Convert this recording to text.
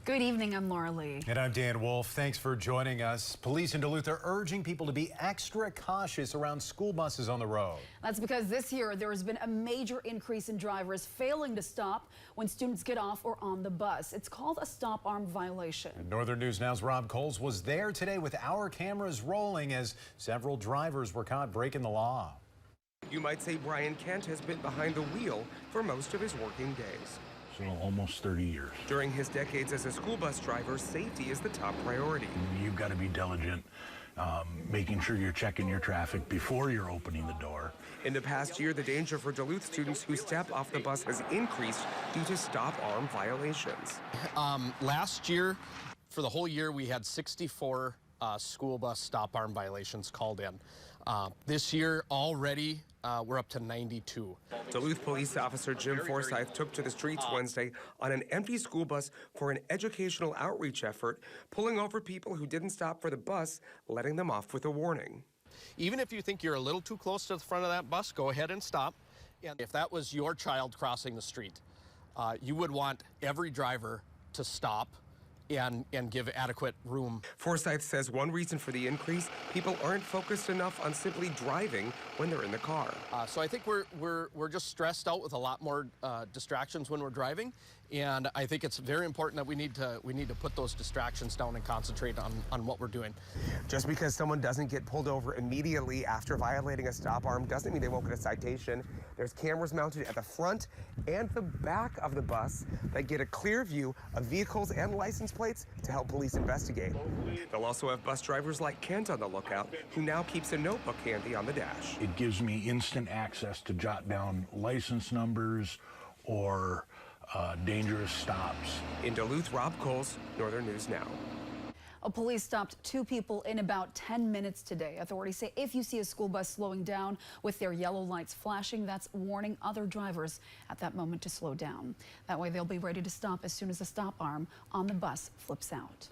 Good evening, I'm Laura Lee. And I'm Dan Wolf. Thanks for joining us. Police in Duluth are urging people to be extra cautious around school buses on the road. That's because this year there has been a major increase in drivers failing to stop when students get off or on the bus. It's called a stop arm violation. And Northern News Now's Rob Coles was there today with our cameras rolling as several drivers were caught breaking the law. You might say Brian Kent has been behind the wheel for most of his working days. So almost 30 years. During his decades as a school bus driver, safety is the top priority. You've got to be diligent, making sure you're checking your traffic before you're opening the door. In the past year, the danger for Duluth students who step off the bus has increased due to stop arm violations. Last year, for the whole year, we had 64 school bus stop arm violations called in. This year already, we're up to 92. Duluth police officer Jim Forsyth took to the streets Wednesday on an empty school bus for an educational outreach effort, pulling over people who didn't stop for the bus, letting them off with a warning. Even if you think you're a little too close to the front of that bus, go ahead and stop. And if that was your child crossing the street, you would want every driver to stop and give adequate room. Forsyth says one reason for the increase, people aren't focused enough on simply driving when they're in the car. So I think we're just stressed out with a lot more distractions when we're driving, and I think it's very important that we need to put those distractions down and concentrate on what we're doing. Just because someone doesn't get pulled over immediately after violating a stop arm doesn't mean they won't get a citation. There's cameras mounted at the front and the back of the bus that get a clear view of vehicles and license plates to help police investigate. They'll also have bus drivers like Kent on the lookout, who now keeps a notebook handy on the dash. It gives me instant access to jot down license numbers or dangerous stops. In Duluth, Rob Coles, Northern News Now. Police stopped 2 people in about 10 minutes today. Authorities say if you see a school bus slowing down with their yellow lights flashing, that's warning other drivers at that moment to slow down. That way they'll be ready to stop as soon as the stop arm on the bus flips out.